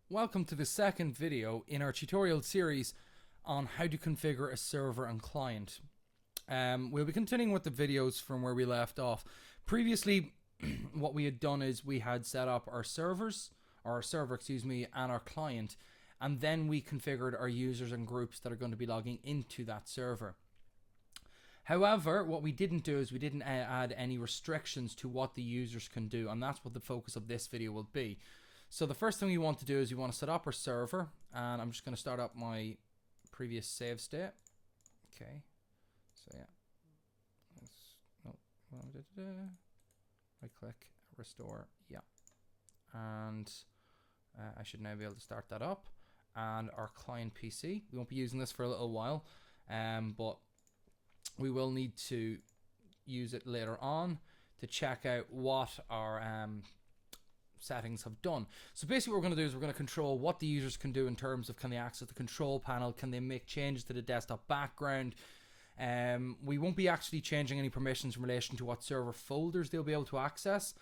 Welcome to the second video in our tutorial series on how to configure a server and client. We'll be continuing with the videos from where we left off. Previously, what we had done is we had set up our servers, or our server, and our client, and then we configured our users and groups that are going to be logging into that server. However, what we didn't do is we didn't add any restrictions to what the users can do, and that's what the focus of this video will be. So the first thing we want to do is we want to set up our server, and I'm just going to start up my previous save state. Okay, so yeah, right click, restore, yeah, and I should now be able to start that up. And our client PC, we won't be using this for a little while, but we will need to use it later on to check out what our settings have done. So basically what we're going to do is we're going to control what the users can do in terms of, can they access the control panel, can they make changes to the desktop background. We won't be actually changing any permissions in relation to what server folders they'll be able to access.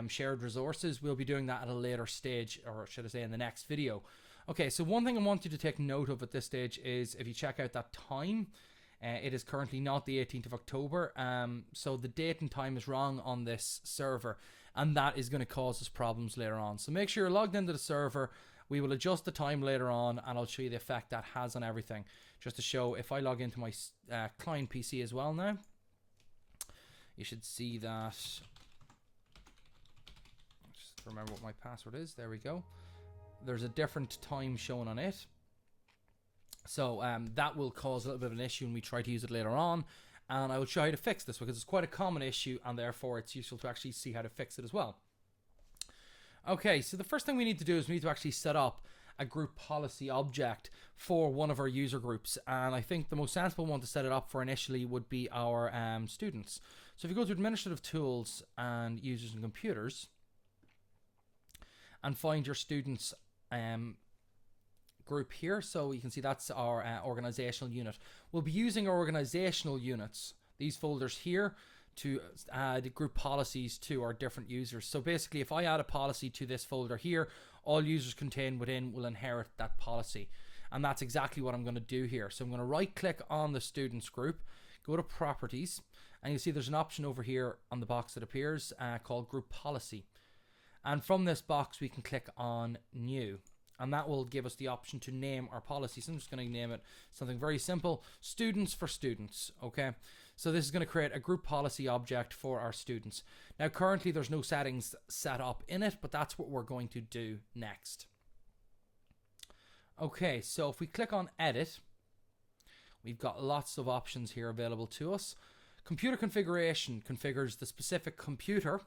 Shared resources, we'll be doing that at a later stage, or should I say in the next video. Okay, so one thing I want you to take note of at this stage is if you check out that time, it is currently not the 18th of October, so the date and time is wrong on this server, and that is going to cause us problems later on. So make sure you're logged into the server. We will adjust the time later on, and I'll show you the effect that has on everything. Just to show, if I log into my client PC as well now, you should see that. Just remember what my password is. There we go. There's a different time shown on it. So that will cause a little bit of an issue when we try to use it later on, and I will show you how to fix this because it's quite a common issue, and therefore it's useful to actually see how to fix it as well. Okay, so the first thing we need to do is we need to actually set up a group policy object for one of our user groups, and I think the most sensible one to set it up for initially would be our students. So if you go to administrative tools and users and computers and find your students group here, so you can see that's our organizational unit. We'll be using our organizational units, these folders here, to add group policies to our different users. So basically, if I add a policy to this folder here, all users contained within will inherit that policy, and that's exactly what I'm going to do here. So I'm going to right click on the students group, go to properties, and you'll see there's an option over here on the box that appears called group policy, and from this box we can click on new. And that will give us the option to name our policy. So I'm just going to name it something very simple, students for students. Okay, so this is going to create a group policy object for our students. Now currently there's no settings set up in it, but that's what we're going to do next. Okay, so if we click on edit, we've got lots of options here available to us. Computer configuration configures the specific computer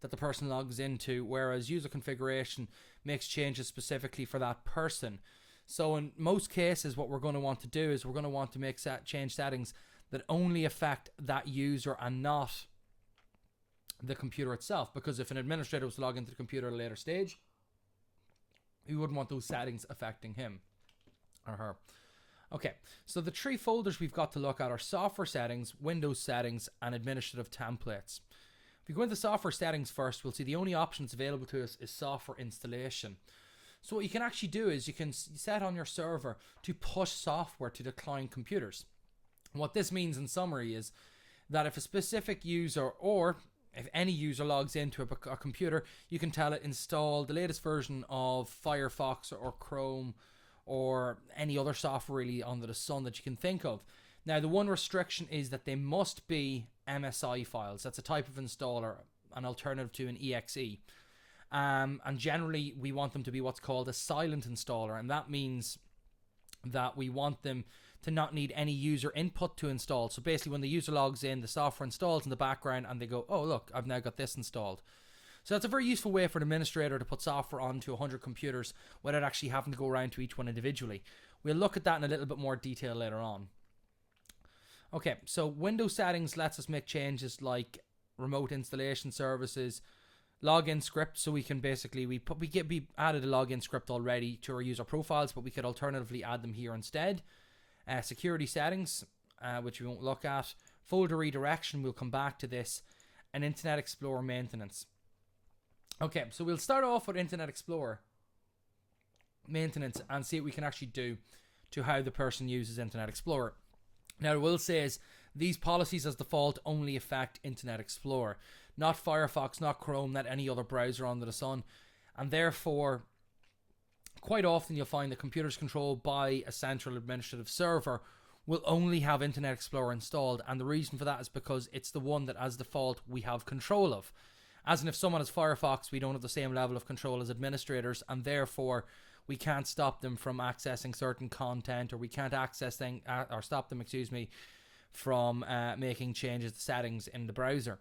that the person logs into, whereas user configuration makes changes specifically for that person. So in most cases, what we're going to want to do is we're going to want to make change settings that only affect that user and not the computer itself, because if an administrator was to log into the computer at a later stage, we wouldn't want those settings affecting him or her. Okay, so the three folders we've got to look at are software settings, Windows settings, and administrative templates. If we go into software settings first, we'll see the only options available to us is software installation. So what you can actually do is you can set on your server to push software to the client computers. What this means in summary is that if a specific user, or if any user logs into a computer, you can tell it install the latest version of Firefox or Chrome or any other software really under the sun that you can think of. Now the one restriction is that they must be MSI files. That's a type of installer, an alternative to an exe. And generally we want them to be what's called a silent installer, and that means that we want them to not need any user input to install. So basically when the user logs in, the software installs in the background and they go, oh look, I've now got this installed. So that's a very useful way for an administrator to put software onto 100 computers without actually having to go around to each one individually. We'll look at that in a little bit more detail later on. Okay, so Windows settings lets us make changes like remote installation services, login script, so we can basically we added a login script already to our user profiles, but we could alternatively add them here instead. Security settings, which we won't look at. Folder redirection, we'll come back to this, and Internet Explorer maintenance. Okay, so we'll start off with Internet Explorer. maintenance and see what we can actually do to how the person uses Internet Explorer. Now, I will say is these policies as default only affect Internet Explorer, not Firefox, not Chrome, not any other browser under the sun, and therefore quite often you'll find that computers controlled by a central administrative server will only have Internet Explorer installed, and the reason for that is because it's the one that as default we have control of. As in, if someone has Firefox, we don't have the same level of control as administrators, and therefore we can't stop them from accessing certain content, or we can't stop them, from making changes to settings in the browser.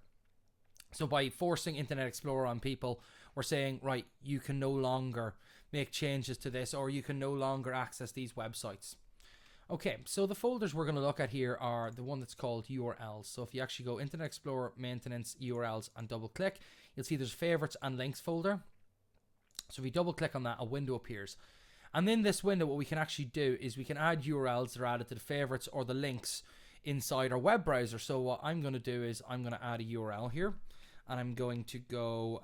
So by forcing Internet Explorer on people, we're saying, right, you can no longer make changes to this, or you can no longer access these websites. Okay, so the folders we're going to look at here are the one that's called URLs. So if you actually go Internet Explorer, Maintenance, URLs, and double click, you'll see there's Favorites and Links folder. So if you double click on that, a window appears. And in this window, what we can actually do is we can add URLs that are added to the favorites or the links inside our web browser. So what I'm going to do is I'm going to add a URL here, and I'm going to go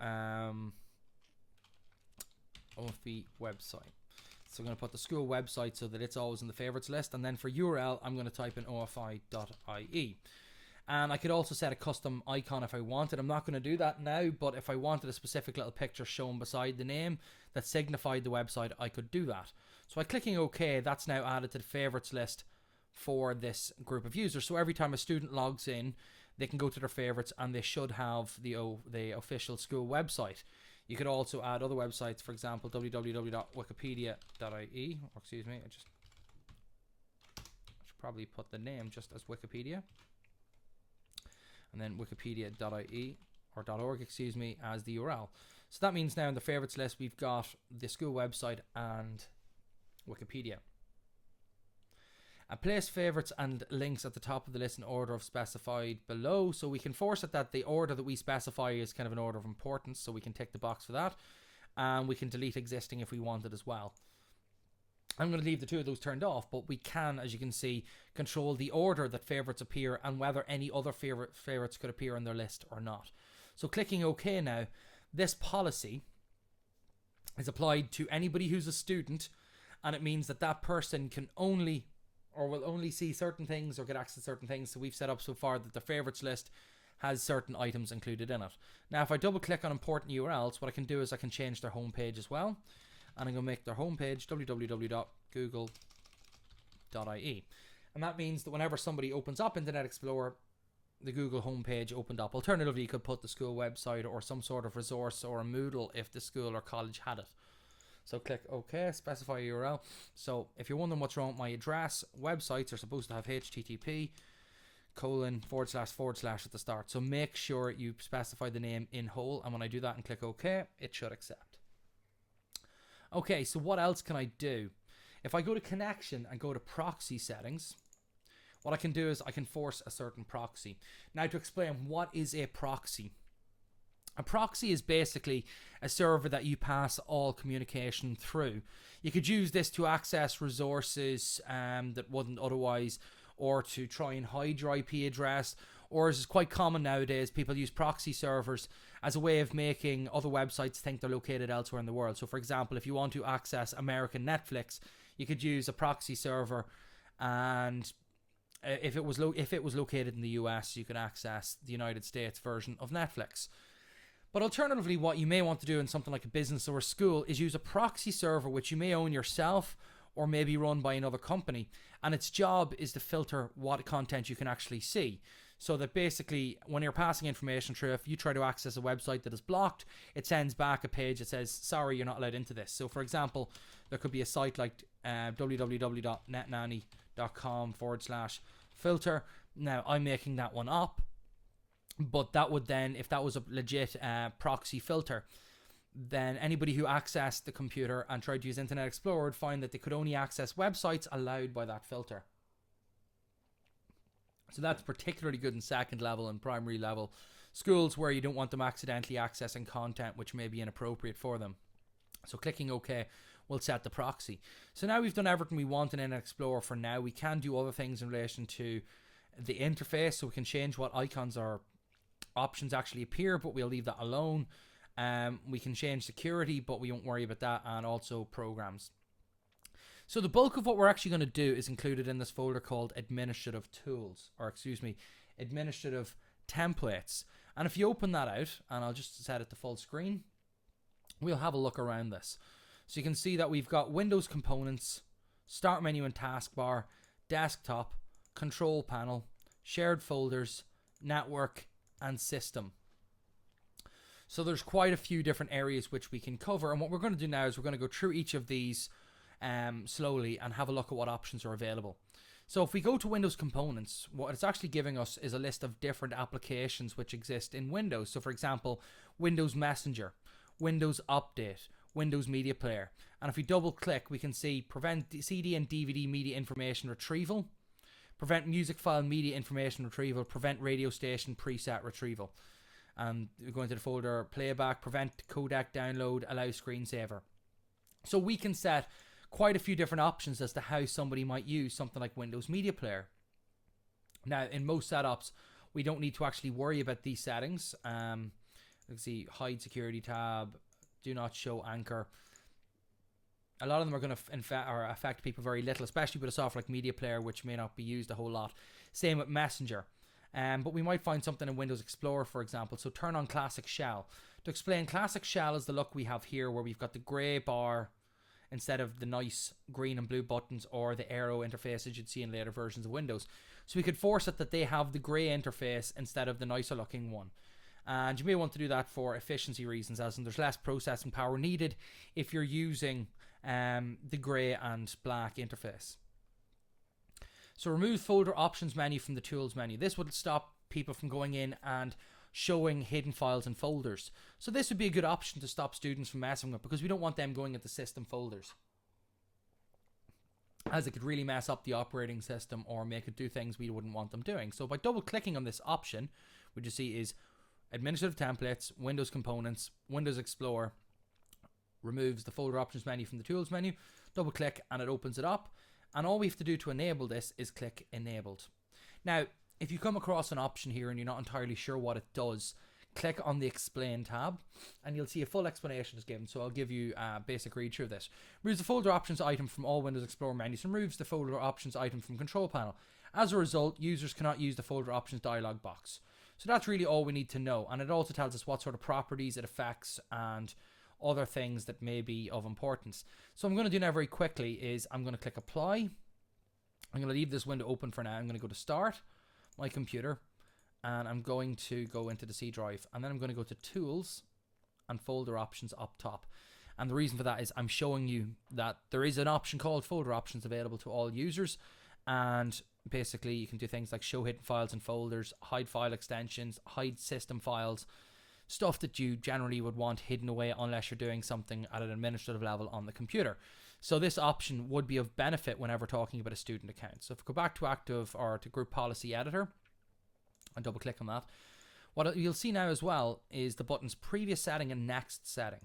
OFB website. So I'm going to put the school website so that it's always in the favorites list, and then for URL I'm going to type in ofi.ie. And I could also set a custom icon if I wanted. I'm not going to do that now, but if I wanted a specific little picture shown beside the name that signified the website, I could do that. So by clicking OK, that's now added to the favorites list for this group of users. So every time a student logs in, they can go to their favorites and they should have the official school website. You could also add other websites, for example, www.wikipedia.ie, or excuse me, I should probably put the name just as Wikipedia. And then wikipedia.ie or .org, as the URL. So that means now in the favorites list we've got the school website and Wikipedia. And place favorites and links at the top of the list in order of specified below. So we can force it that the order that we specify is kind of an order of importance, so we can tick the box for that. And we can delete existing if we wanted as well. I'm going to leave the two of those turned off, but we can, as you can see, control the order that favorites appear and whether any other favorites could appear on their list or not. So clicking OK now, this policy is applied to anybody who's a student, and it means that that person can only or will only see certain things or get access to certain things. So we've set up so far that the favorites list has certain items included in it. Now if I double click on important URLs, what I can do is I can change their homepage as well. And I'm going to make their homepage www.google.ie. And that means that whenever somebody opens up Internet Explorer, the Google homepage opened up. Alternatively, you could put the school website or some sort of resource or a Moodle if the school or college had it. So click OK, specify a URL. So if you're wondering what's wrong with my address, websites are supposed to have http:// at the start. So make sure you specify the name in whole. And when I do that and click OK, it should accept. Okay, so what else can I do? If I go to connection and go to proxy settings, what I can do is I can force a certain proxy. Now to explain, what is a proxy? A proxy is basically a server that you pass all communication through. You could use this to access resources that wouldn't otherwise, or to try and hide your IP address, or as is quite common nowadays, people use proxy servers as a way of making other websites think they're located elsewhere in the world. So for example, if you want to access American Netflix, you could use a proxy server, and if it was located in the US, you could access the United States version of Netflix. But alternatively, what you may want to do in something like a business or a school is use a proxy server which you may own yourself or may be run by another company, and its job is to filter what content you can actually see. So that basically, when you're passing information through, if you try to access a website that is blocked, it sends back a page that says, sorry, you're not allowed into this. So for example, there could be a site like www.netnanny.com/filter. Now, I'm making that one up, but that would then, if that was a legit proxy filter, then anybody who accessed the computer and tried to use Internet Explorer would find that they could only access websites allowed by that filter. So that's particularly good in second level and primary level schools where you don't want them accidentally accessing content which may be inappropriate for them. So clicking OK will set the proxy. So now we've done everything we want in Internet Explorer for now. We can do other things in relation to the interface, so we can change what icons or options actually appear, but we'll leave that alone. We can change security, but we won't worry about that, and also programs. So the bulk of what we're actually going to do is included in this folder called administrative tools, or excuse me, administrative templates. And if you open that out, and I'll just set it to full screen, we'll have a look around this. So you can see that we've got Windows components, start menu and taskbar, desktop, control panel, shared folders, network, and system. So there's quite a few different areas which we can cover, and what we're going to do now is we're going to go through each of these slowly and have a look at what options are available. So if we go to Windows components, what it's actually giving us is a list of different applications which exist in Windows. So for example, Windows Messenger, Windows Update, Windows Media Player. And if we double click, we can see prevent CD and DVD media information retrieval, prevent music file media information retrieval, prevent radio station preset retrieval. And we go into the folder playback, prevent codec download, allow screensaver. So we can set quite a few different options as to how somebody might use something like Windows Media Player. Now, in most setups, we don't need to actually worry about these settings. Let's see, hide security tab, do not show anchor. A lot of them are going to affect people very little, especially with a software like Media Player, which may not be used a whole lot. Same with Messenger. But we might find something in Windows Explorer, for example. So turn on Classic Shell. To explain, Classic Shell is the look we have here, where we've got the grey bar instead of the nice green and blue buttons or the arrow interface as you'd see in later versions of Windows. So we could force it that they have the grey interface instead of the nicer looking one. And you may want to do that for efficiency reasons, as in there's less processing power needed if you're using the grey and black interface. So remove folder options menu from the tools menu. This would stop people from going in and showing hidden files and folders. So this would be a good option to stop students from messing with, because we don't want them going into system folders, as it could really mess up the operating system or make it do things we wouldn't want them doing. So by double clicking on this option, what you see is administrative templates, Windows components, Windows Explorer, removes the folder options menu from the tools menu. Double click and it opens it up. And all we have to do to enable this is click enabled. Now, if you come across an option here and you're not entirely sure what it does, click on the explain tab and you'll see a full explanation is given. So I'll give you a basic read through of this. Removes the folder options item from all Windows Explorer menus and removes the folder options item from control panel. As a result, users cannot use the folder options dialog box. So that's really all we need to know. And it also tells us what sort of properties it affects and other things that may be of importance. So what I'm going to do now very quickly is I'm going to click apply. I'm going to leave this window open for now. I'm going to go to start my computer and I'm going to go into the C drive, and then I'm going to go to tools and folder options up top. And the reason for that is I'm showing you that there is an option called folder options available to all users, and basically you can do things like show hidden files and folders, hide file extensions, hide system files, stuff that you generally would want hidden away unless you're doing something at an administrative level on the computer. So this option would be of benefit whenever talking about a student account. So if we go back to active or to group policy editor and double click on that, what you'll see now as well is the buttons previous setting and next setting.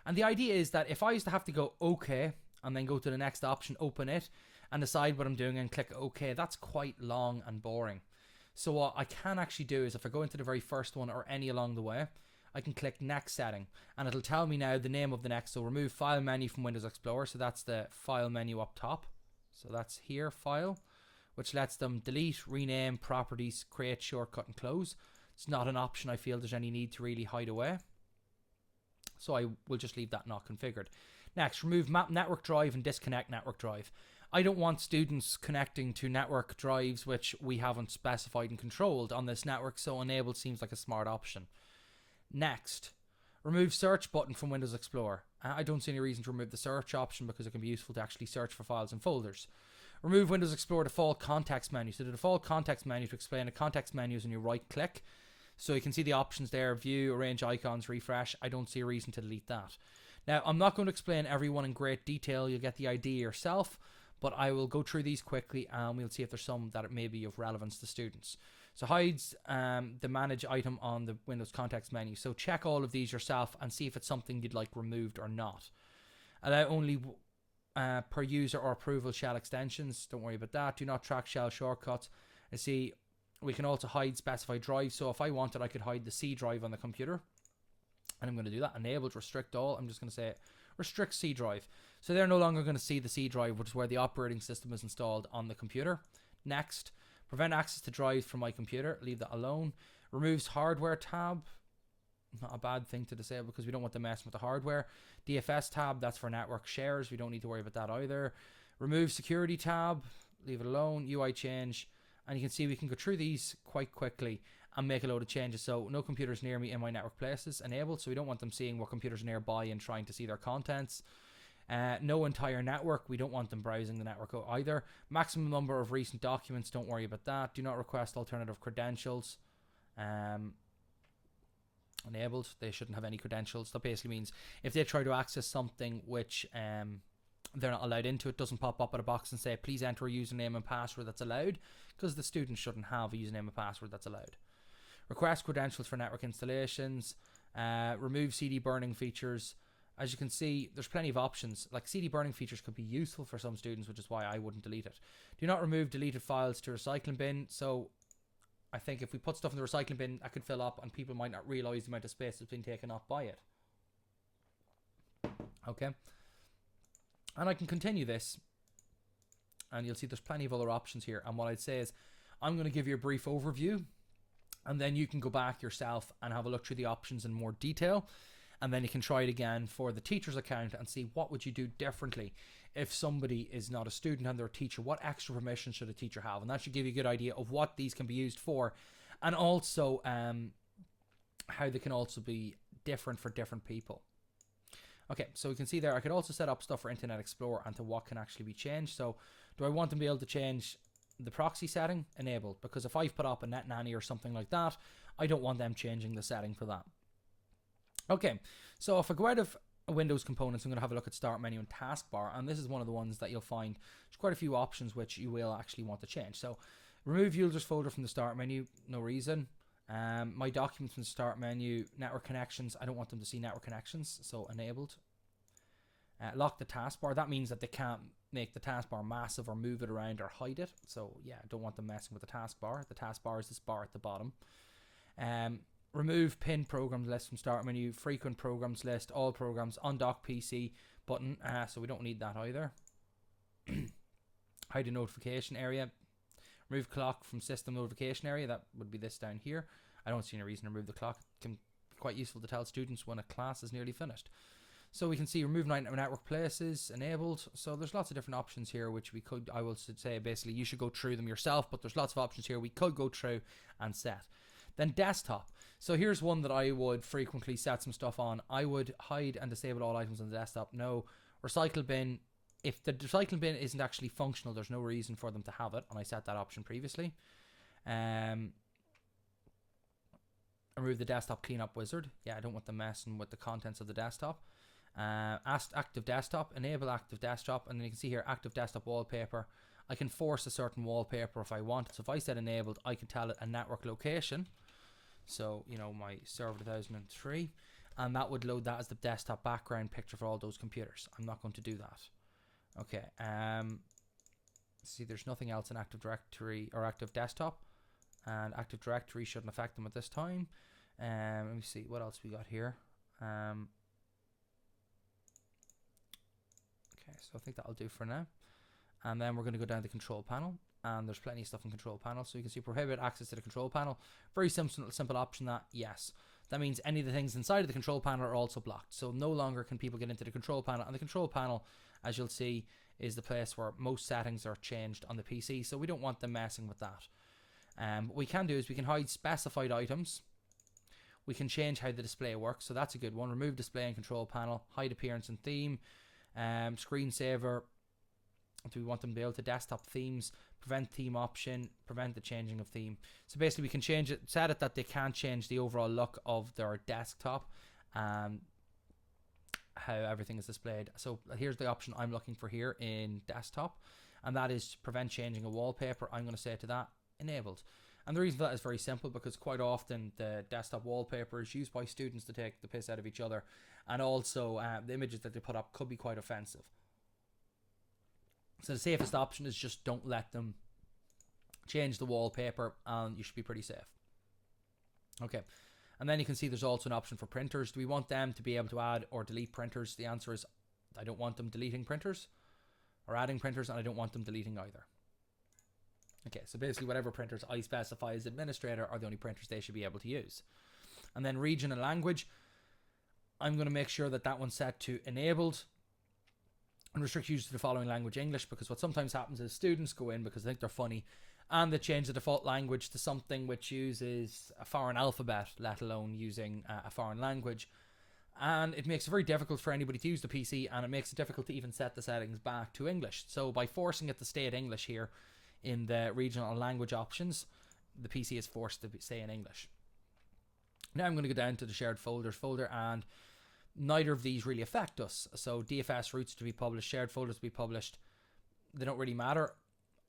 And the idea is that if I used to have to go OK and then go to the next option, open it and decide what I'm doing and click OK, that's quite long and boring. So what I can actually do is if I go into the very first one or any along the way, I can click next setting and it'll tell me now the name of the next. So remove file menu from Windows Explorer. So that's the file menu up top. So that's here, file, which lets them delete, rename, properties, create, shortcut and close. It's not an option I feel there's any need to really hide away. So I will just leave that not configured. Next, remove map network drive and disconnect network drive. I don't want students connecting to network drives which we haven't specified and controlled on this network, so enabled seems like a smart option. Next, remove search button from Windows Explorer. I don't see any reason to remove the search option because it can be useful to actually search for files and folders. Remove Windows Explorer default context menu. So the default context menu, to explain, a context menu is when you right click. So you can see the options there, view, arrange icons, refresh. I don't see a reason to delete that. Now, I'm not going to explain everyone in great detail. You'll get the idea yourself, but I will go through these quickly and we'll see if there's some that may be of relevance to students. So hides the manage item on the Windows context menu. So check all of these yourself and see if it's something you'd like removed or not. Allow only per user or approval shell extensions. Don't worry about that. Do not track shell shortcuts. And see, we can also hide specified drives. So if I wanted, I could hide the C drive on the computer. And I'm going to do that. Enabled, restrict all. I'm just going to say restrict C drive. So they're no longer going to see the C drive, which is where the operating system is installed on the computer. Next, prevent access to drives from my computer. Leave that alone. Removes hardware tab. Not a bad thing to disable because we don't want to mess with the hardware. DFS tab, that's for network shares. We don't need to worry about that either. Remove security tab. Leave it alone. UI change. And you can see we can go through these quite quickly and make a load of changes. So no computers near me in my network places enabled. So we don't want them seeing what computers are nearby and trying to see their contents. No entire network. We don't want them browsing the network either. Maximum number of recent documents. Don't worry about that. Do not request alternative credentials. Enabled. They shouldn't have any credentials. That basically means if they try to access something which they're not allowed into, it doesn't pop up at a box and say please enter a username and password that's allowed, because the student shouldn't have a username and password that's allowed. Request credentials for network installations. Remove CD burning features. As you can see, there's plenty of options. Like CD burning features could be useful for some students, which is why I wouldn't delete it. Do not remove deleted files to recycling bin. So I think if we put stuff in the recycling bin, that could fill up and people might not realize the amount of space that's been taken up by it. Okay. And I can continue this. And you'll see there's plenty of other options here. And what I'd say is I'm going to give you a brief overview. And then you can go back yourself and have a look through the options in more detail. And then you can try it again for the teacher's account and see what would you do differently if somebody is not a student and they're a teacher. What extra permission should a teacher have? And that should give you a good idea of what these can be used for, and also how they can also be different for different people. Okay, so we can see there I could also set up stuff for Internet Explorer and to what can actually be changed. So do I want them to be able to change the proxy setting? Enabled, because if I've put up a NetNanny or something like that, I don't want them changing the setting for that. Okay, so if I go out of Windows components, I'm going to have a look at Start Menu and Taskbar, and this is one of the ones that you'll find there's quite a few options which you will actually want to change. So remove users folder from the Start Menu, no reason. My documents from the Start Menu, network connections, I don't want them to see network connections, so enabled. Lock the taskbar, that means that they can't make the taskbar massive or move it around or hide it. So yeah, I don't want them messing with the taskbar. The taskbar is this bar at the bottom. Remove pin programs list from Start Menu, frequent programs list, all programs, undock PC button, so we don't need that either. Hide the notification area. Remove clock from system notification area, that would be this down here. I don't see any reason to remove the clock. It can be quite useful to tell students when a class is nearly finished. So we can see remove network places, enabled. So there's lots of different options here which we could, I will say basically you should go through them yourself, but there's lots of options here we could go through and set. Then desktop. So here's one that I would frequently set some stuff on. I would hide and disable all items on the desktop. No. Recycle bin. If the recycle bin isn't actually functional, there's no reason for them to have it. And I set that option previously. Remove the desktop cleanup wizard. Yeah, I don't want them messing with the contents of the desktop. Active desktop. Enable active desktop. And then you can see here, active desktop wallpaper. I can force a certain wallpaper if I want. So if I set enabled, I can tell it a network location. So, you know, my server 2003, and that would load that as the desktop background picture for all those computers. I'm not going to do that. Okay. See, there's nothing else in Active Directory or Active Desktop, and Active Directory shouldn't affect them at this time. Let me see what else we got here. Okay, so I think that'll do for now. And then we're going to go down to the control panel, and there's plenty of stuff in control panel. So you can see prohibit access to the control panel. Very simple option that, yes. That means any of the things inside of the control panel are also blocked. So no longer can people get into the control panel. And the control panel, as you'll see, is the place where most settings are changed on the PC. So we don't want them messing with that. What we can do is we can hide specified items. We can change how the display works. So that's a good one. Remove display and control panel. Hide appearance and theme. Screensaver. Do we want them to be able to desktop themes, prevent theme option, prevent the changing of theme. So basically we can change it, set it that they can't change the overall look of their desktop and how everything is displayed. So here's the option I'm looking for here in desktop, and that is prevent changing a wallpaper. I'm going to say to that enabled. And the reason for that is very simple, because quite often the desktop wallpaper is used by students to take the piss out of each other, and also the images that they put up could be quite offensive. So the safest option is just don't let them change the wallpaper, and you should be pretty safe. Okay, and then you can see there's also an option for printers. Do we want them to be able to add or delete printers? The answer is I don't want them deleting printers or adding printers, and I don't want them deleting either. Okay, so basically whatever printers I specify as administrator are the only printers they should be able to use. And then region and language, I'm going to make sure that that one's set to enabled and restrict use to the following language: English, because what sometimes happens is students go in because they think they're funny and they change the default language to something which uses a foreign alphabet, let alone using a foreign language. And it makes it very difficult for anybody to use the PC, and it makes it difficult to even set the settings back to English. So by forcing it to stay at English here in the regional language options, the PC is forced to stay in English. Now I'm going to go down to the shared folders folder, and neither of these really affect us. So DFS routes to be published, shared folders to be published, they don't really matter.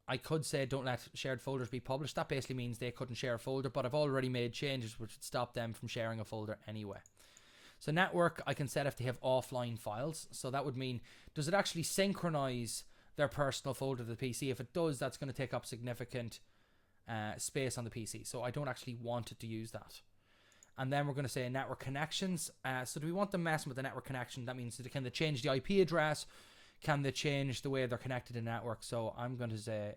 I could say don't let shared folders be published. That basically means they couldn't share a folder, but I've already made changes which would stop them from sharing a folder anyway. So network, I can set if they have offline files. So that would mean, does it actually synchronize their personal folder to the PC? If it does, that's going to take up significant space on the PC. So I don't actually want it to use that. And then we're going to say network connections. So do we want them messing with the network connection? That means, can they change the IP address? Can they change the way they're connected to network? So I'm going to say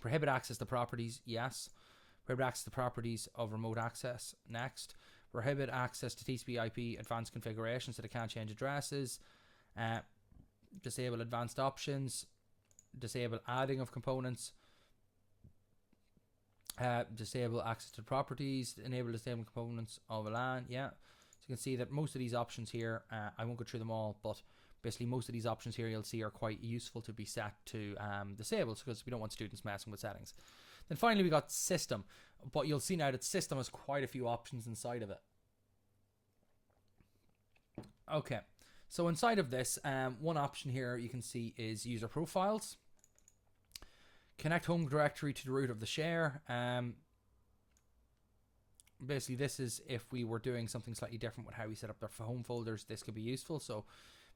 prohibit access to properties. Yes. Prohibit access to properties of remote access. Next. Prohibit access to TCP/IP advanced configuration, so they can't change addresses. Disable advanced options. Disable adding of components. Disable access to properties. Enable disable components of a LAN. Yeah. So you can see that most of these options here, I won't go through them all, but basically most of these options here you'll see are quite useful to be set to disable, because we don't want students messing with settings. Then finally we got system, but you'll see now that system has quite a few options inside of it. Okay, so inside of this, one option here you can see is user profiles. Connect home directory to the root of the share. Basically this is if we were doing something slightly different with how we set up their home folders, this could be useful. So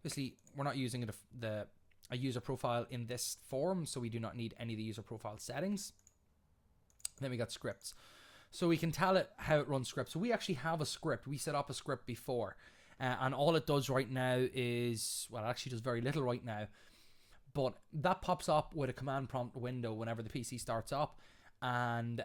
basically we're not using a user profile in this form, so we do not need any of the user profile settings. Then we got scripts. So we can tell it how it runs scripts. So we actually have a script. We set up a script before. And all it does right now is, well, it actually does very little right now. But that pops up with a command prompt window whenever the PC starts up. And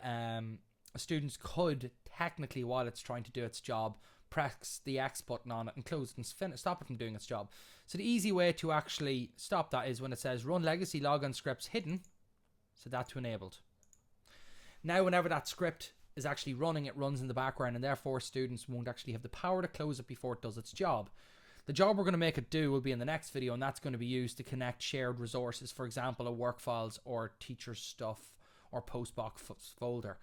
students could technically, while it's trying to do its job, press the X button on it and close it and stop it from doing its job. So the easy way to actually stop that is when it says run legacy logon scripts hidden, set that to enabled. Now whenever that script is actually running, it runs in the background, and therefore students won't actually have the power to close it before it does its job. The job we're going to make it do will be in the next video, and that's going to be used to connect shared resources, for example, a work files or teacher stuff or postbox folder.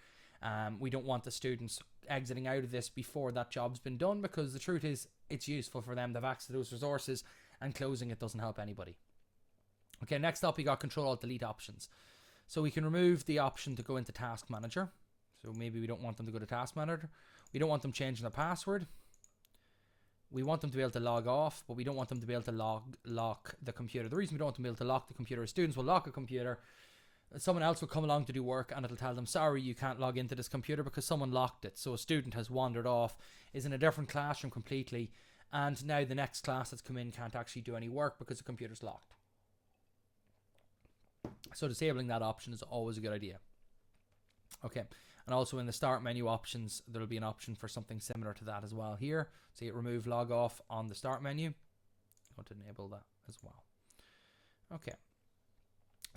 We don't want the students exiting out of this before that job's been done, because the truth is it's useful for them to have access to those resources, and closing it doesn't help anybody. Okay, next up we got Control-Alt-Delete options. So we can remove the option to go into Task Manager. So maybe we don't want them to go to Task Manager. We don't want them changing their password. We want them to be able to log off, but we don't want them to be able to lock the computer. The reason we don't want them to be able to lock the computer is students will lock a computer, someone else will come along to do work, and it'll tell them, sorry, you can't log into this computer because someone locked it. So a student has wandered off, is in a different classroom completely, and now the next class that's come in can't actually do any work because the computer's locked. So disabling that option is always a good idea. Okay, and also in the start menu options, there'll be an option for something similar to that as well here. So you remove log off on the start menu. I'm going to enable that as well. Okay.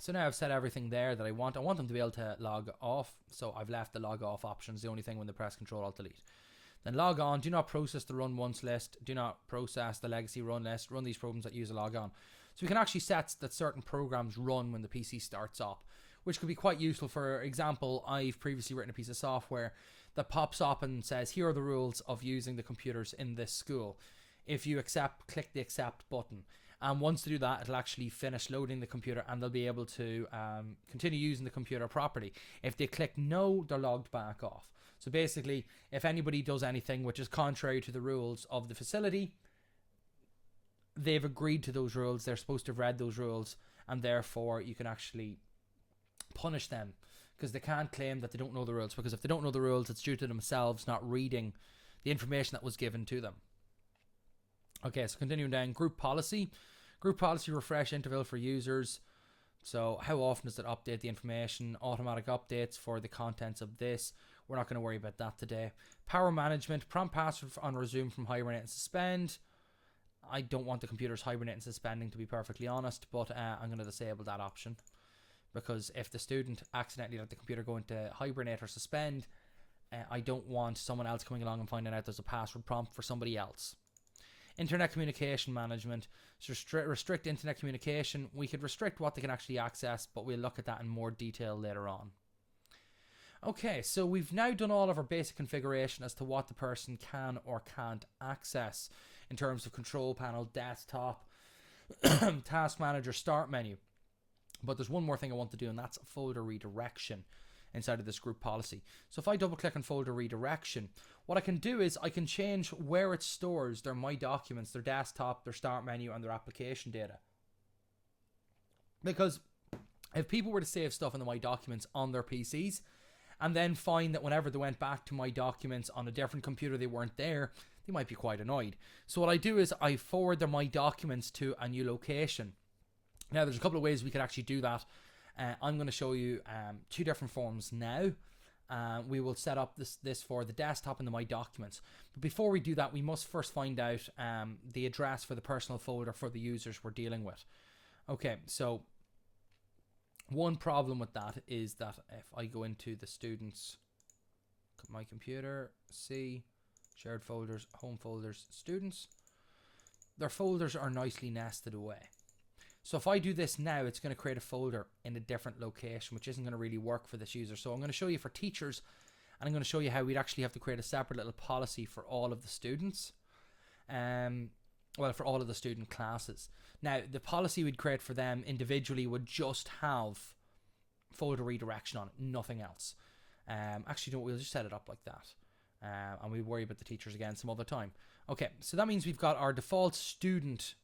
So now I've set everything there that I want. I want them to be able to log off. So I've left the log off options, the only thing when they press Control-Alt-Delete. Then log on. Do not process the run once list. Do not process the legacy run list. Run these programs that use a log on. So we can actually set that certain programs run when the PC starts up, which could be quite useful. For example, I've previously written a piece of software that pops up and says, here are the rules of using the computers in this school. If you accept, click the accept button. And once they do that, it'll actually finish loading the computer and they'll be able to continue using the computer properly. If they click no, they're logged back off. So basically, if anybody does anything which is contrary to the rules of the facility, they've agreed to those rules, they're supposed to have read those rules, and therefore you can actually punish them, because they can't claim that they don't know the rules, because if they don't know the rules, it's due to themselves not reading the information that was given to them. Okay, so continuing down, group policy. Group policy refresh interval for users. So how often does it update the information? Automatic updates for the contents of this. We're not going to worry about that today. Power management. Prompt password on resume from hibernate and suspend. I don't want the computers hibernating and suspending, to be perfectly honest, but I'm going to disable that option. Because if the student accidentally let the computer go into hibernate or suspend, I don't want someone else coming along and finding out there's a password prompt for somebody else. Internet communication management. So restrict internet communication. We could restrict what they can actually access, but we'll look at that in more detail later on. Okay, so we've now done all of our basic configuration as to what the person can or can't access in terms of control panel, desktop, task manager, start menu. But there's one more thing I want to do, and that's folder redirection inside of this group policy. So if I double click on folder redirection, what I can do is I can change where it stores their My Documents, their desktop, their start menu, and their application data. Because if people were to save stuff in the My Documents on their PCs and then find that whenever they went back to My Documents on a different computer they weren't there, they might be quite annoyed. So what I do is I forward their My Documents to a new location. Now there's a couple of ways we could actually do that. I'm going to show you two different forms now. We will set up this for the desktop and the My Documents. But before we do that, we must first find out the address for the personal folder for the users we're dealing with. Okay, so one problem with that is that if I go into the students, my computer, see, shared folders, home folders, students, their folders are nicely nested away. So if I do this now, it's going to create a folder in a different location, which isn't going to really work for this user. So I'm going to show you for teachers, and I'm going to show you how we'd actually have to create a separate little policy for all of the students. Well, for all of the student classes. Now, the policy we'd create for them individually would just have folder redirection on it, nothing else. Actually, no, we'll just set it up like that. And we'll worry about the teachers again some other time. Okay, so that means we've got our default student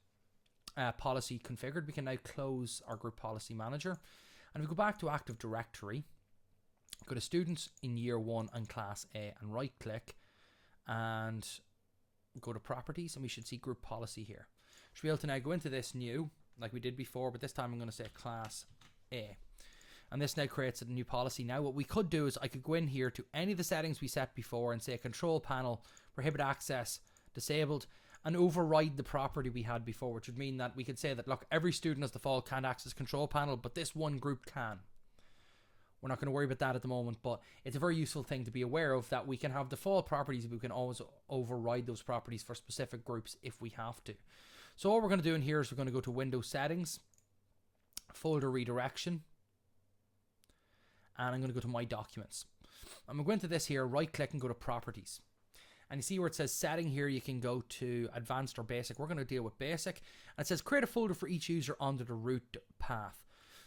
policy configured. We can now close our group policy manager, and we go back to Active Directory, go to students in year 1 and class A, and right click and go to properties, and we should see group policy here. Should be able to now go into this new like we did before, but this time I'm going to say class A, and this now creates a new policy. Now what we could do is I could go in here to any of the settings we set before and say control panel, prohibit access, disabled, and override the property we had before, which would mean that we could say that, look, every student as default can't access control panel, but this one group can. We're not going to worry about that at the moment, but it's a very useful thing to be aware of, that we can have default properties, but we can always override those properties for specific groups if we have to. So all we're going to do in here is we're going to go to Windows Settings, Folder Redirection, and I'm going to go to My Documents. I'm going to go into this here, right click and go to Properties. And you see where it says setting here, you can go to advanced or basic. We're going to deal with basic. And it says create a folder for each user under the root path.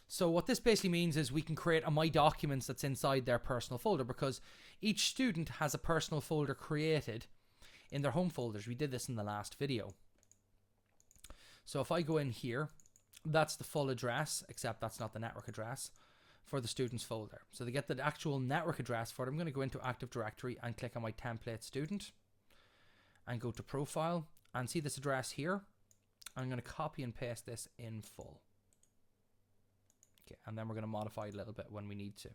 So what this basically means is we can create a My Documents that's inside their personal folder, because each student has a personal folder created in their home folders. We did this in the last video. So if I go in here, that's the full address, except that's not the network address for the students folder. So to get the actual network address for it, I'm going to go into Active Directory and click on my template student and go to profile and see this address here. I'm going to copy and paste this in full. Okay, and then we're going to modify it a little bit when we need to.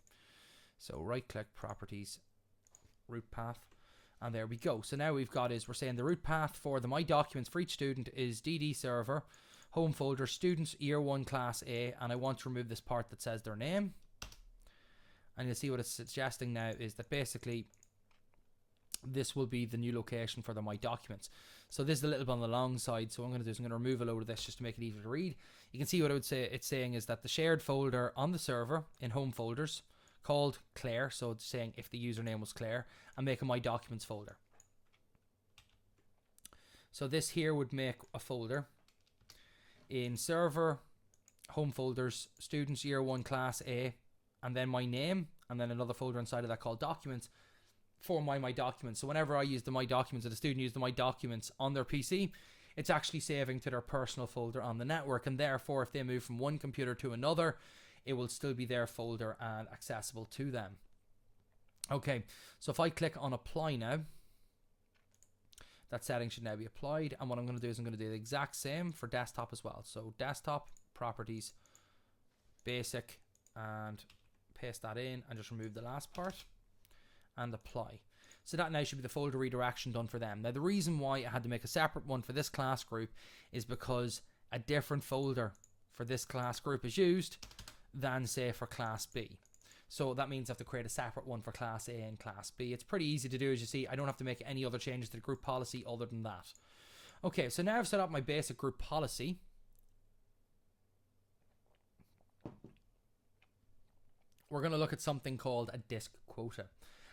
So right click, properties, root path, and there we go. So now we've got we're saying the root path for the My Documents for each student is DD server, home folder, students, year 1, class A, and I want to remove this part that says their name. And you'll see what it's suggesting now is that basically this will be the new location for the My Documents. So this is a little bit on the long side, so what I'm going to do is I'm going to remove a load of this just to make it easier to read. You can see what I would say it's saying is that the shared folder on the server in home folders called Claire, so it's saying if the username was Claire, and make a My Documents folder. So this here would make a folder in server, home folders, students, year 1, class A, and then my name, and then another folder inside of that called documents for My Documents. So whenever I use the My Documents, or the student uses the My Documents on their PC, it's actually saving to their personal folder on the network, and therefore if they move from one computer to another, it will still be their folder and accessible to them. Okay, so if I click on apply now, That setting should now be applied. And what I'm going to do is I'm going to do the exact same for desktop as well. So desktop, properties, basic, and paste that in and just remove the last part and apply. So that now should be the folder redirection done for them. Now the reason why I had to make a separate one for this class group is because a different folder for this class group is used than say for class B. So that means I have to create a separate one for class A and class B. It's pretty easy to do, as you see. I don't have to make any other changes to the group policy other than that. Okay, so now I've set up my basic group policy. We're going to look at something called a disk quota.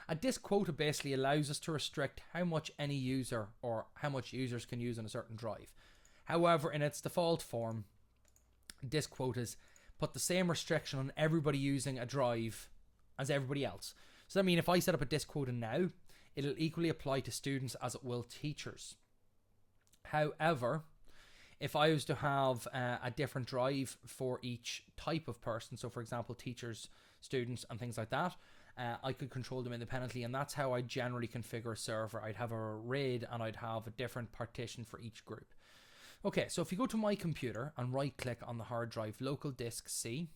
A disk quota basically allows us to restrict how much any user or how much users can use on a certain drive. However, in its default form, disk quotas put the same restriction on everybody using a drive as everybody else. So that means if I set up a disk quota now, it'll equally apply to students as it will teachers. However, if I was to have a different drive for each type of person, so for example teachers, students and things like that, I could control them independently, and that's how I generally configure a server. I'd have a RAID and I'd have a different partition for each group. Okay, so if you go to my computer and right click on the hard drive, local disk C,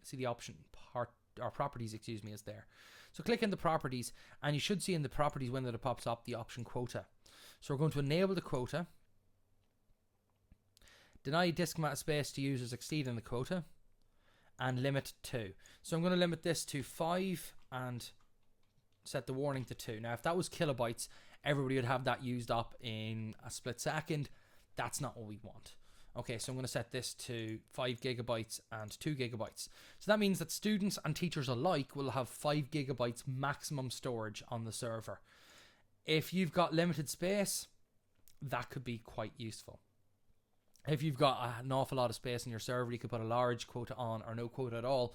see the option properties, excuse me, is there. So click in the properties and you should see in the properties window that pops up the option quota. So we're going to enable the quota, deny disk space to users exceeding the quota, and limit to. So I'm going to limit this to 5 and set the warning to 2. Now if that was kilobytes, everybody would have that used up in a split second. That's not what we want. Okay, so I'm going to set this to 5 gigabytes and 2 gigabytes. So that means that students and teachers alike will have 5 gigabytes maximum storage on the server. If you've got limited space, that could be quite useful. If you've got an awful lot of space in your server, you could put a large quota on or no quota at all.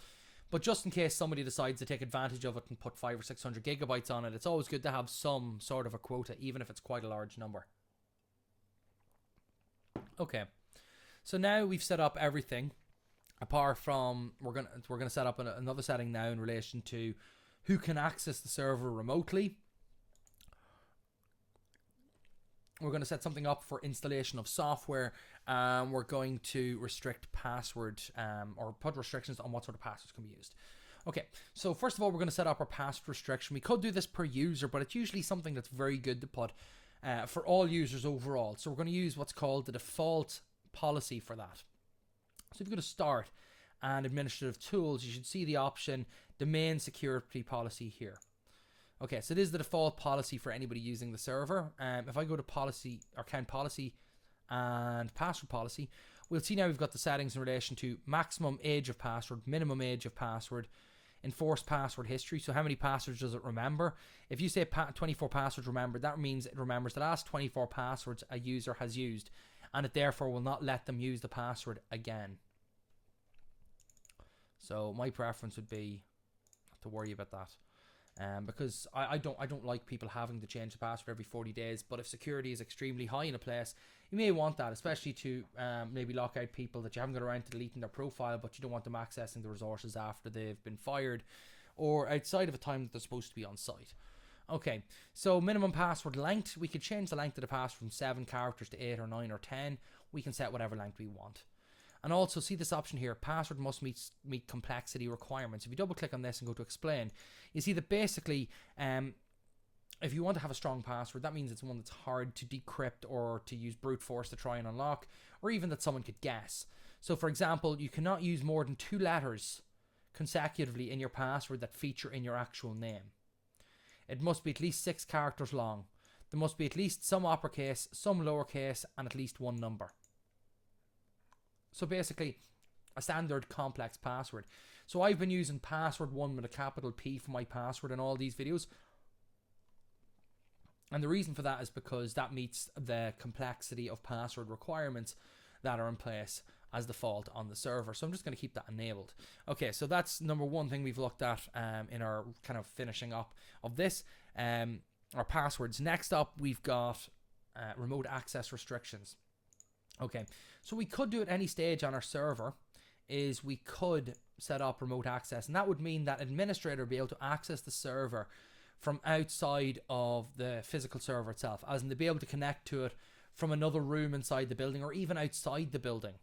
But just in case somebody decides to take advantage of it and put 500 or 600 gigabytes on it, it's always good to have some sort of a quota, even if it's quite a large number. Okay, so now we've set up everything apart from we're gonna set up another setting now in relation to who can access the server remotely. We're going to set something up for installation of software. We're going to restrict password or put restrictions on what sort of passwords can be used. Okay, so first of all, we're going to set up our password restriction. We could do this per user, but it's usually something that's very good to put for all users overall. So we're going to use what's called the default policy for that. So if you go to Start and Administrative Tools, you should see the option Domain Security Policy here. Okay, so this is the default policy for anybody using the server. If I go to Policy or Account Policy and Password Policy, we'll see now we've got the settings in relation to maximum age of password, minimum age of password, enforced password history. So how many passwords does it remember? If you say 24 passwords remembered, that means it remembers the last 24 passwords a user has used, and it therefore will not let them use the password again. So my preference would be not to worry about that. Because I don't like people having to change the password every 40 days. But if security is extremely high in a place, you may want that, especially to maybe lock out people that you haven't got around to deleting their profile, but you don't want them accessing the resources after they've been fired or outside of a time that they're supposed to be on site. Okay, so minimum password length, we could change the length of the password from 7 characters to 8 or 9 or 10. We can set whatever length we want. And also see this option here, password must meet complexity requirements. If you double click on this and go to explain, you see that basically if you want to have a strong password, that means it's one that's hard to decrypt or to use brute force to try and unlock, or even that someone could guess. So for example, you cannot use more than 2 letters consecutively in your password that feature in your actual name. It must be at least 6 characters long. There must be at least some uppercase, some lowercase, and at least 1 number. So basically, a standard complex password. So I've been using password1 with a capital P for my password in all these videos. And the reason for that is because that meets the complexity of password requirements that are in place as default on the server. So I'm just going to keep that enabled. Okay, so that's number one thing we've looked at in our kind of finishing up of this, our passwords. Next up, we've got remote access restrictions. Okay, so we could do at any stage on our server is we could set up remote access, and that would mean that administrator would be able to access the server from outside of the physical server itself, as in to be able to connect to it from another room inside the building or even outside the building.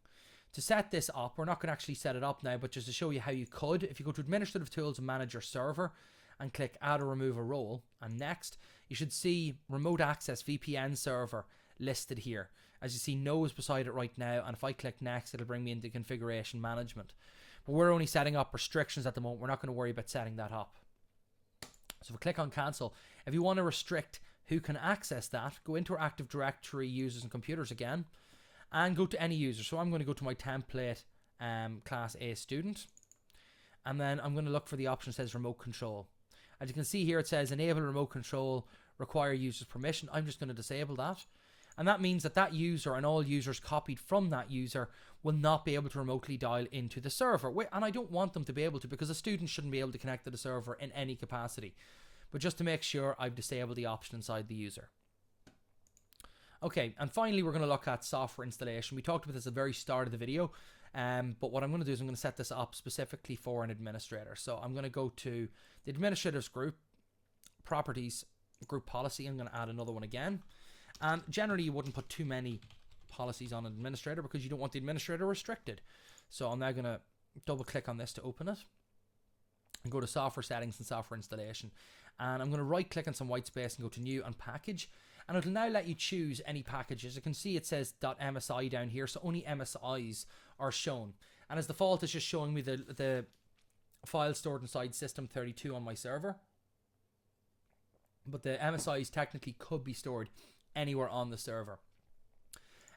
To set this up, we're not going to actually set it up now, but just to show you how you could, if you go to Administrative Tools and Manage Your Server and click Add or Remove a Role, and next, you should see Remote Access VPN Server listed here. As you see, no is beside it right now, and if I click Next, it'll bring me into Configuration Management. But we're only setting up restrictions at the moment. We're not going to worry about setting that up. So if we click on Cancel, if you want to restrict who can access that, go into our Active Directory users and computers again, and go to any user. So I'm going to go to my template class A student, and then I'm going to look for the option that says remote control. As you can see here, it says enable remote control, require user's permission. I'm just going to disable that. And that means that that user and all users copied from that user will not be able to remotely dial into the server. And I don't want them to be able to, because a student shouldn't be able to connect to the server in any capacity. But just to make sure, I've disabled the option inside the user. Okay, and finally we're going to look at software installation. We talked about this at the very start of the video, but what I'm going to do is I'm going to set this up specifically for an administrator. So I'm going to go to the administrators group, properties, group policy. I'm going to add another one again. And generally you wouldn't put too many policies on an administrator because you don't want the administrator restricted. So I'm now going to double click on this to open it and go to software settings and software installation. And I'm going to right click on some white space and go to new and package. And it'll now let you choose any packages. You can see it says .msi down here, so only MSIs are shown. And as default, it's just showing me the file stored inside System32 on my server. But the MSIs technically could be stored anywhere on the server.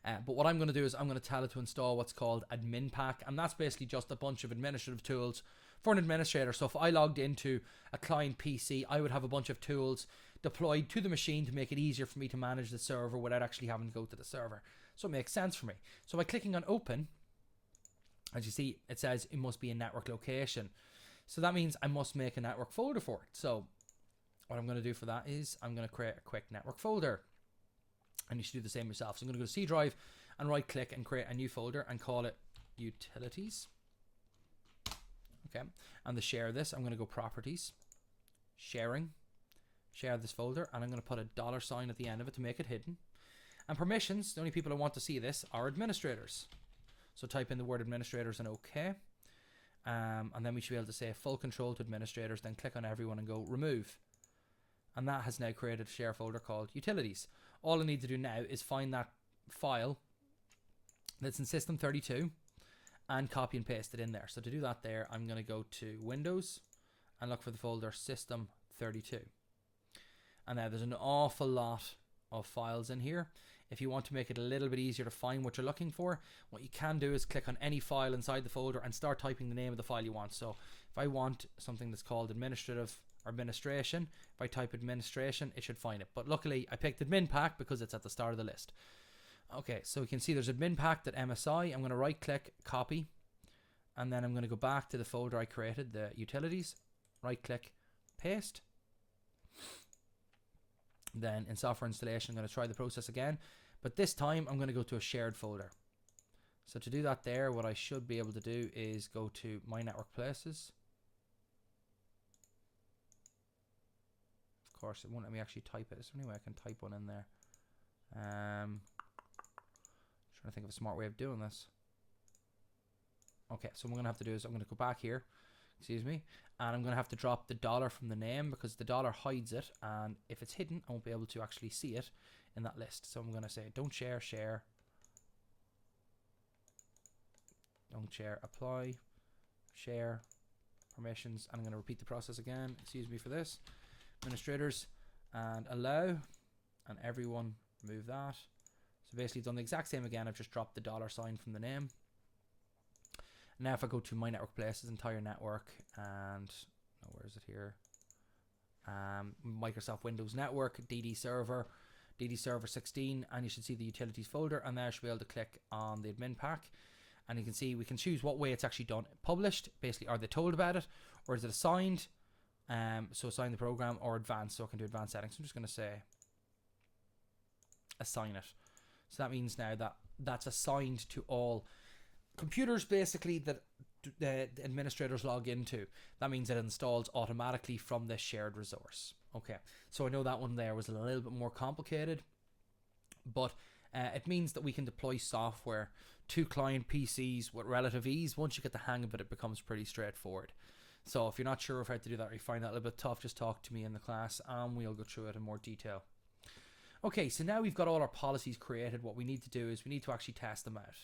But what I'm going to do is I'm going to tell it to install what's called admin pack, and that's basically just a bunch of administrative tools for an administrator. So if I logged into a client PC, I would have a bunch of tools deployed to the machine to make it easier for me to manage the server without actually having to go to the server. So it makes sense for me. So by clicking on open, as you see, it says it must be a network location. So that means I must make a network folder for it. So what I'm going to do for that is I'm going to create a quick network folder. And you should do the same yourself. So I'm going to go to C drive and right click and create a new folder and call it utilities. Okay. And to share this, I'm going to go properties, sharing, share this folder, and I'm going to put a $sign at the end of it to make it hidden. And permissions, the only people who want to see this are administrators. So type in the word administrators and OK. And then we should be able to say full control to administrators, then click on everyone and go remove. And that has now created a share folder called utilities. All I need to do now is find that file that's in System32 and copy and paste it in there. So to do that there, I'm going to go to Windows and look for the folder System32. And now there's an awful lot of files in here. If you want to make it a little bit easier to find what you're looking for, what you can do is click on any file inside the folder and start typing the name of the file you want. So if I want something that's called administrative or administration, if I type administration, it should find it. But luckily I picked admin pack because it's at the start of the list. Okay, so we can see there's admin pack.msi. I'm going to right click, copy, and then I'm going to go back to the folder I created, the utilities, right click, paste. Then in software installation, I'm going to try the process again, but this time I'm going to go to a shared folder. So to do that there, what I should be able to do is go to my network places. Of course, it won't let me actually type it. Is there any way I can type one in there? Trying to think of a smart way of doing this. Okay, so what I'm going to have to do is I'm going to go back here, excuse me, and I'm going to have to drop the $ from the name because the $ hides it, and if it's hidden, I won't be able to actually see it in that list. So I'm going to say don't share, share, don't share, apply, share, permissions, and I'm going to repeat the process again. Excuse me for this. Administrators and allow, and everyone remove that. So basically done the exact same again. I've just dropped the $ from the name. Now if I go to my network places, entire network, and where is it here? Microsoft Windows Network, DD Server 16, and you should see the utilities folder, and there I should be able to click on the admin pack, and you can see we can choose what way it's actually done. Published, basically, are they told about it, or is it assigned? So assign the program, or advanced, so I can do advanced settings. So I'm just going to say assign it. So that means now that that's assigned to all computers basically that the administrators log into. That means it installs automatically from this shared resource. Okay, so I know that one there was a little bit more complicated, but it means that we can deploy software to client PCs with relative ease. Once you get the hang of it, it becomes pretty straightforward. So if you're not sure of how to do that, or you find that a little bit tough, just talk to me in the class and we'll go through it in more detail. Okay, so now we've got all our policies created. What we need to do is we need to actually test them out.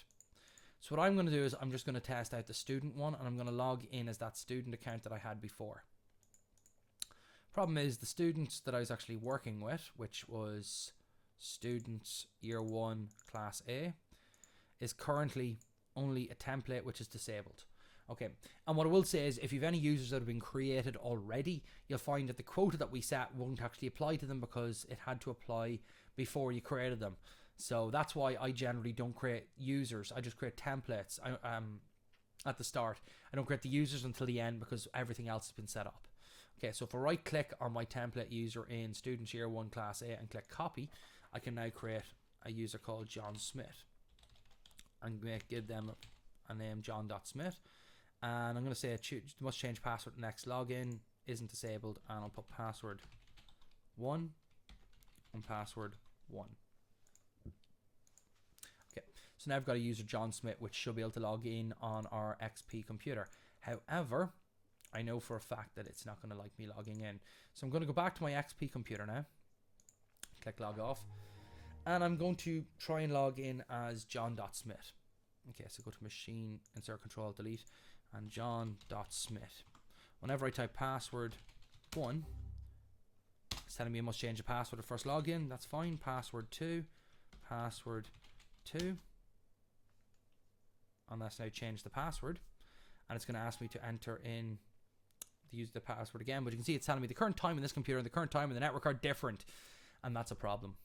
So what I'm going to do is I'm just going to test out the student one, and I'm going to log in as that student account that I had before. Problem is, the students that I was actually working with, which was students year 1 class A, is currently only a template which is disabled. Okay, and what I will say is, if you have any users that have been created already, you'll find that the quota that we set won't actually apply to them because it had to apply before you created them. So that's why I generally don't create users. I just create templates at the start. I don't create the users until the end because everything else has been set up. Okay, so if I right click on my template user in Students Year 1 Class A and click copy, I can now create a user called John Smith and give them a name, John.Smith. And I'm going to say must change password next login, isn't disabled, and I'll put password 1 and password 1. Okay, so now I've got a user John Smith which should be able to log in on our XP computer. However, I know for a fact that it's not going to like me logging in. So I'm going to go back to my XP computer now, click log off, and I'm going to try and log in as John.Smith. Okay, so go to machine, insert control, delete, and John.Smith. Whenever I type password 1, it's telling me I must change the password at first login. That's fine. Password 2, password 2. And that's now changed the password. And it's going to ask me to enter in use the password again. But you can see it's telling me the current time in this computer and the current time in the network are different. And that's a problem.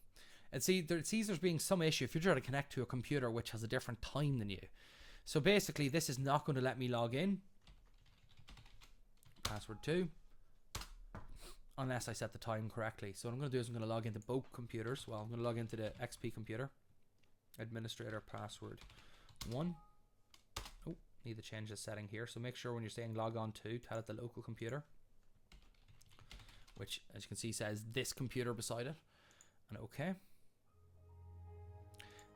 It sees there's being some issue if you're trying to connect to a computer which has a different time than you. So basically, this is not going to let me log in. Password 2. Unless I set the time correctly. So what I'm going to do is I'm going to log into both computers. Well, I'm going to log into the XP computer. Administrator password 1. Oh, need to change the setting here. So make sure when you're saying log on to, tell it the local computer. Which, as you can see, says this computer beside it. And OK.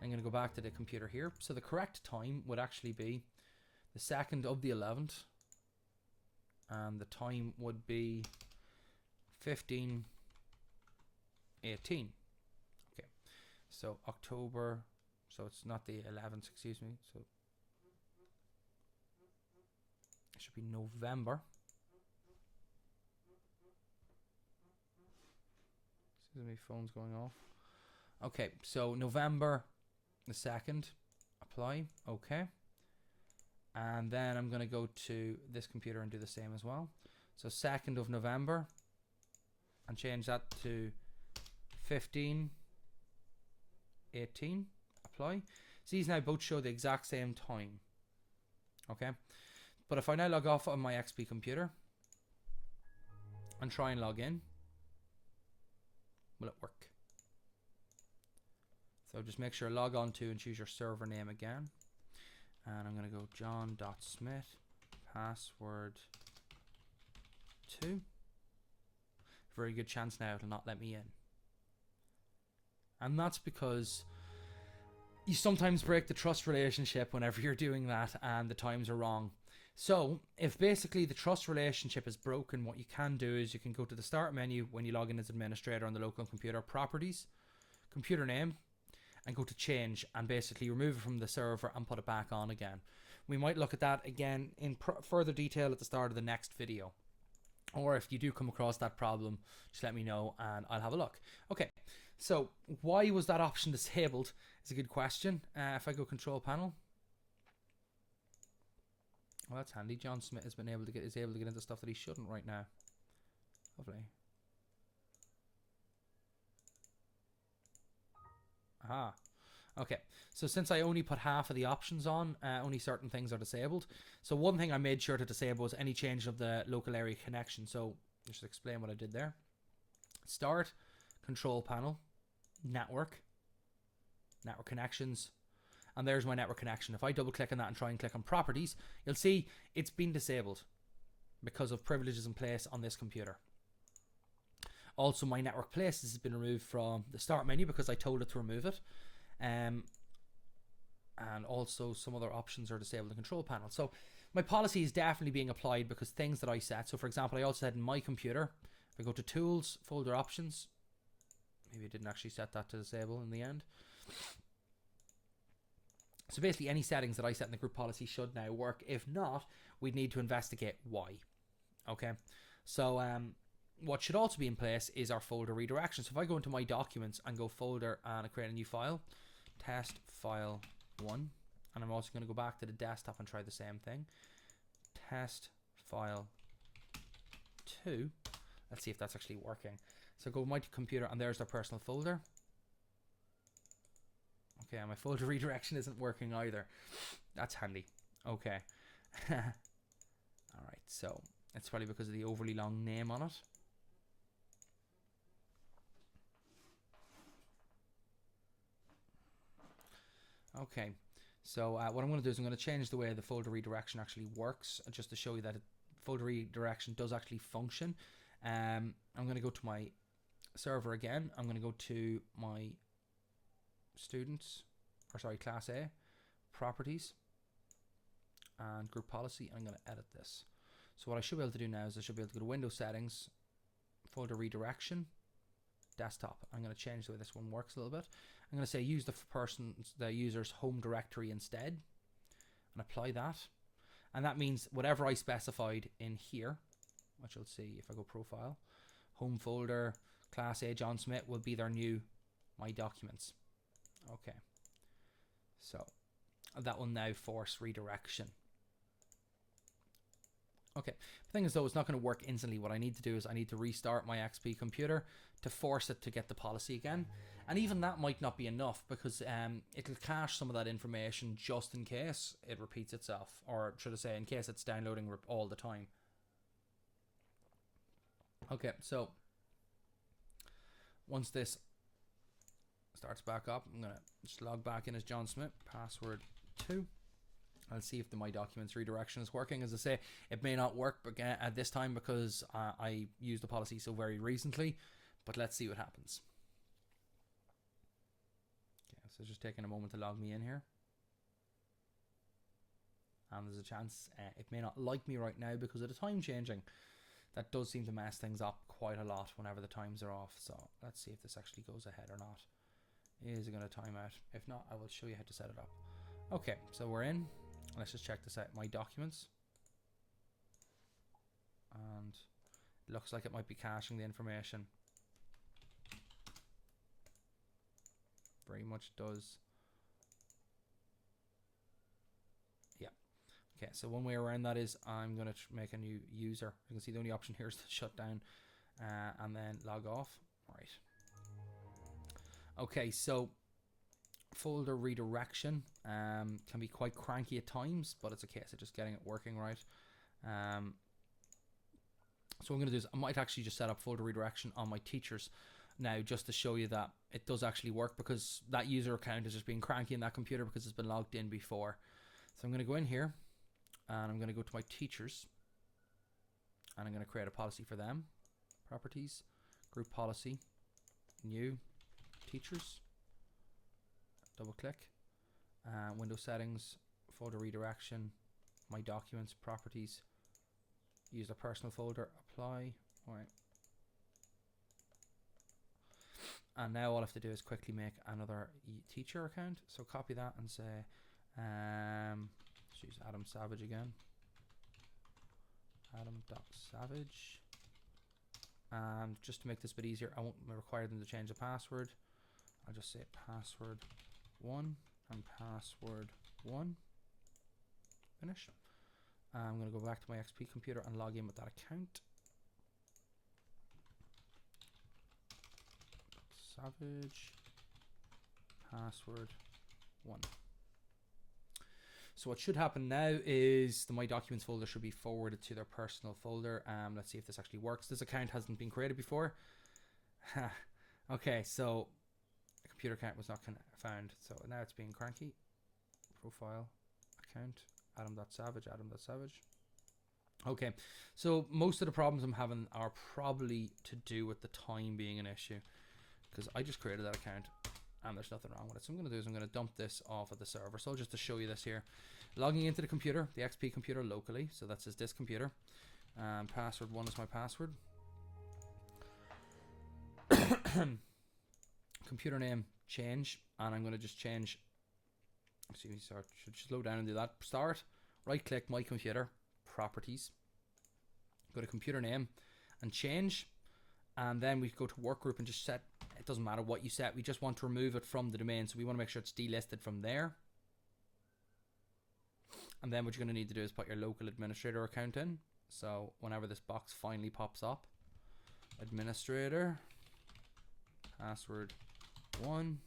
I'm going to go back to the computer here. So the correct time would actually be the 2nd of the 11th. And the time would be 15:18. Okay. So October. So it's not the 11th, excuse me. So it should be November. Excuse me, phone's going off. Okay, so November the 2nd, apply, okay. And then I'm going to go to this computer and do the same as well. So 2nd of November, and change that to 15:18, apply. So these now both show the exact same time, okay. But if I now log off on my XP computer and try and log in, will it work? So just make sure log on to and choose your server name again. And I'm going to go John.Smith, password 2. Very good chance now it'll not let me in. And that's because you sometimes break the trust relationship whenever you're doing that and the times are wrong. So if basically the trust relationship is broken, what you can do is you can go to the start menu when you log in as administrator on the local computer, properties, computer name, and go to change and basically remove it from the server and put it back on again. We might look at that again in further detail at the start of the next video. Or if you do come across that problem, just let me know and I'll have a look. Okay, so why was that option disabled is a good question. If I go control panel. Well, that's handy. John Smith is able to get into stuff that he shouldn't right now. Lovely. Aha. Okay, so since I only put half of the options on, only certain things are disabled. So one thing I made sure to disable was any change of the local area connection. So just explain what I did there. Start, control panel, network connections, and there's my network connection. If I double click on that and try and click on properties, you'll see it's been disabled because of privileges in place on this computer. Also, my network places has been removed from the start menu because I told it to remove it. And also some other options are disabled in the control panel. So my policy is definitely being applied because things that I set. So for example, I also said in my computer, if I go to tools, folder options, maybe I didn't actually set that to disable in the end. So basically any settings that I set in the group policy should now work. If not, we'd need to investigate why. Okay. So what should also be in place is our folder redirection. So if I go into my documents and go folder and I create a new file, test file 1, and I'm also going to go back to the desktop and try the same thing. Test file 2. Let's see if that's actually working. So go to my computer and there's their personal folder. Okay, and my folder redirection isn't working either. That's handy. Okay. Alright, so it's probably because of the overly long name on it. Okay, so what I'm going to do is I'm going to change the way the folder redirection actually works, just to show you that folder redirection does actually function. I'm going to go to my server again. I'm going to go to my students, or sorry, class A, properties, and group policy. I'm going to edit this. So what I should be able to do now is I should be able to go to Windows settings, folder redirection, desktop. I'm going to change the way this one works a little bit. I'm going to say use the user's home directory instead, and apply that. And that means whatever I specified in here, which you'll see if I go profile, home folder, class A John Smith will be their new my documents. Okay. So that will now force redirection. Okay, the thing is though, it's not going to work instantly. What I need to do is I need to restart my XP computer to force it to get the policy again. And even that might not be enough because it'll cache some of that information just in case it repeats itself, or should I say in case it's downloading all the time. Okay, so once this starts back up, I'm going to just log back in as John Smith, password 2. I'll see if the My Documents redirection is working. As I say, it may not work at this time because I used the policy so very recently, but let's see what happens. Okay, so just taking a moment to log me in here. And there's a chance it may not like me right now because of the time changing. That does seem to mess things up quite a lot whenever the times are off. So let's see if this actually goes ahead or not. Is it going to time out? If not, I will show you how to set it up. Okay, so we're in. Let's just check this out. My documents. And it looks like it might be caching the information. Very much does. Yeah. Okay, so one way around that is I'm going to make a new user. You can see the only option here is to shut down and then log off. All right. Okay, so folder redirection can be quite cranky at times, but it's a case of just getting it working right. So what I'm going to do is I might actually just set up folder redirection on my teachers now just to show you that it does actually work, because that user account is just being cranky in that computer because it's been logged in before. So I'm going to go in here and I'm going to go to my teachers and I'm going to create a policy for them. Properties, group policy, new, teachers. Double click, Windows settings, folder redirection, my documents, properties, use a personal folder, apply. All right. And now all I have to do is quickly make another teacher account. So copy that and say, let's use Adam Savage again. Adam.savage. And just to make this a bit easier, I won't require them to change the password. I'll just say password 1 and password 1. Finish. I'm going to go back to my XP computer and log in with that account. Savage. Password 1. So what should happen now is the My Documents folder should be forwarded to their personal folder. Let's see if this actually works. This account hasn't been created before. Okay, so the computer account was not found. So now it's being cranky. Profile, account, Adam.savage, Adam.savage. Okay, so most of the problems I'm having are probably to do with the time being an issue, because I just created that account and there's nothing wrong with it. So I'm going to do is I'm going to dump this off of the server. So just to show you this here, logging into the computer, the XP computer locally. So that's this computer. Password 1 is my password. Computer name change, and I'm going to just change. Excuse me, start. Should slow down and do that. Start. Right click my computer, properties. Go to computer name and change, and then we go to work group and just set. It doesn't matter what you set. We just want to remove it from the domain, so we want to make sure it's delisted from there. And then what you're going to need to do is put your local administrator account in. So whenever this box finally pops up, administrator, password 1.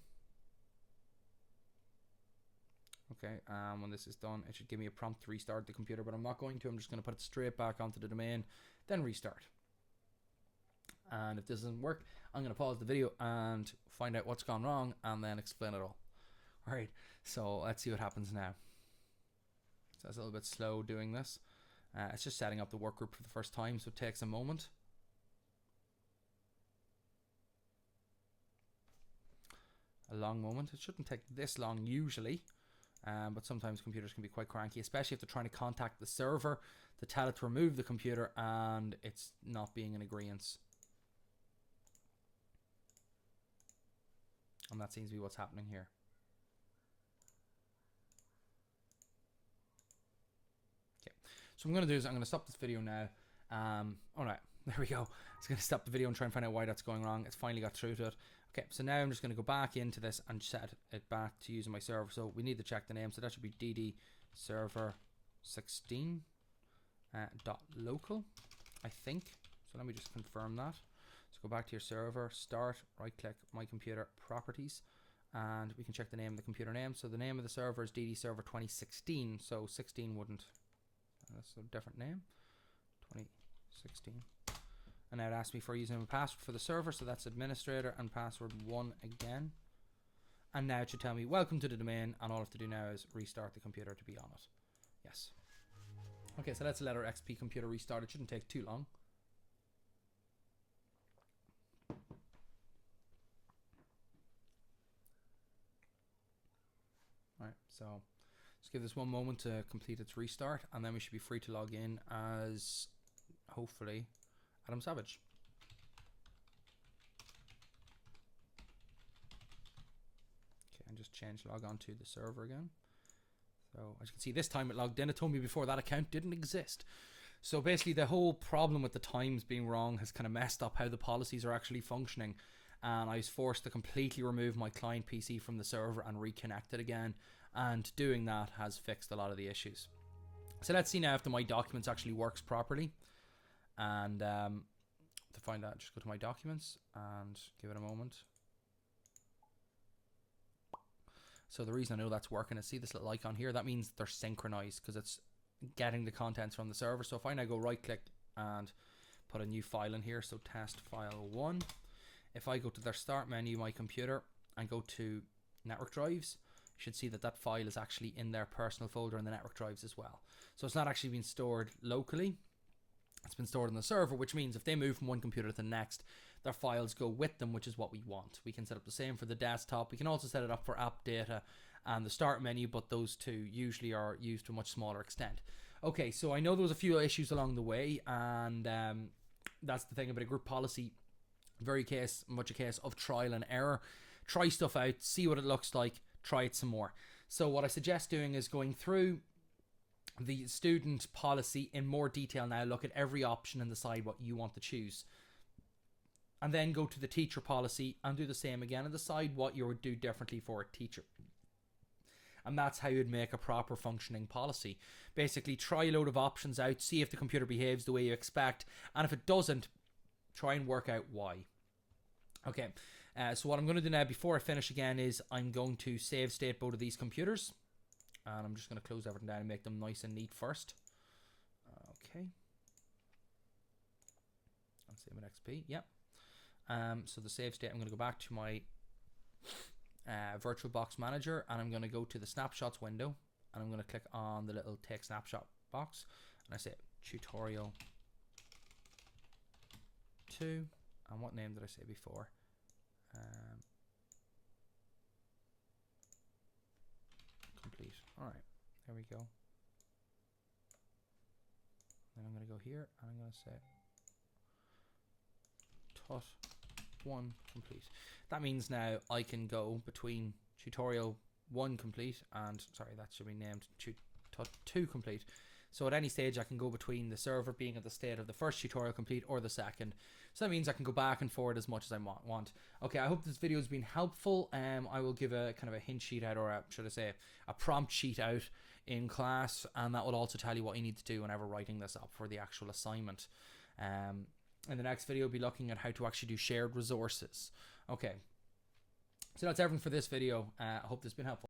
Okay, when this is done, it should give me a prompt to restart the computer, but I'm not going to. I'm just going to put it straight back onto the domain, then restart. And if this doesn't work, I'm going to pause the video and find out what's gone wrong and then explain it all. Alright, so let's see what happens now. So it's a little bit slow doing this. It's just setting up the work group for the first time, so it takes a moment. A long moment. It shouldn't take this long usually, but sometimes computers can be quite cranky, especially if they're trying to contact the server to tell it to remove the computer and it's not being in agreement. And that seems to be what's happening here. Okay, so what I'm going to do is I'm going to stop this video now. Alright, there we go. It's going to stop the video and try and find out why that's going wrong. It's finally got through to it. Okay, so now I'm just going to go back into this and set it back to using my server. So we need to check the name. So that should be dd server 16 .local, I think. So let me just confirm that. So go back to your server, start, right click, my computer, properties, and we can check the name of the computer name. So the name of the server is dd server 2016. So 16 wouldn't, that's a different name, 2016. And now it asks me for using a password for the server, so that's administrator and password 1 again. And now it should tell me welcome to the domain, and all I have to do now is restart the computer to be on it. Yes. Okay, so let's let our XP computer restart. It shouldn't take too long. Alright, so let's give this one moment to complete its restart, and then we should be free to log in as, hopefully, Adam Savage. Okay, and just change log on to the server again. So as you can see, this time it logged in. It told me before that account didn't exist. So basically the whole problem with the times being wrong has kind of messed up how the policies are actually functioning. And I was forced to completely remove my client PC from the server and reconnect it again. And doing that has fixed a lot of the issues. So let's see now if my documents actually works properly. And to find out, just go to my documents and give it a moment. So the reason I know that's working is, see this little icon here, that means they're synchronized because it's getting the contents from the server. So if I now go right click and put a new file in here, so test file 1, if I go to their start menu, my computer, and go to network drives, you should see that that file is actually in their personal folder in the network drives as well. So it's not actually being stored locally. It's been stored on the server, which means if they move from one computer to the next, their files go with them, which is what we want. We can set up the same for the desktop. We can also set it up for app data and the start menu, but those two usually are used to a much smaller extent. Okay, so I know there was a few issues along the way, and that's the thing about a group policy. Much a case of trial and error. Try stuff out, see what it looks like, try it some more. So what I suggest doing is going through the student policy in more detail now, look at every option and decide what you want to choose. And then go to the teacher policy and do the same again and decide what you would do differently for a teacher. And that's how you'd make a proper functioning policy. Basically, try a load of options out, see if the computer behaves the way you expect, and if it doesn't, try and work out why. Okay, so what I'm going to do now before I finish again is I'm going to save state both of these computers. And I'm just going to close everything down and make them nice and neat first. Okay. I'll save an XP. Yep. So the save state, I'm going to go back to my VirtualBox Manager, and I'm going to go to the snapshots window, and I'm going to click on the little take snapshot box, and I say tutorial 2. And what name did I say before? Complete. All right, there we go. Then I'm going to go here and I'm going to say tut 1 complete. That means now I can go between tutorial 1 complete and, sorry, that should be named tut 2 complete. So at any stage I can go between the server being at the state of the first tutorial complete or the second. So that means I can go back and forward as much as I want. Okay, I hope this video has been helpful. I will give a kind of a hint sheet out, or should I say a prompt sheet out in class, and that will also tell you what you need to do whenever writing this up for the actual assignment. In the next video, we'll be looking at how to actually do shared resources. Okay, so that's everything for this video. I hope this has been helpful.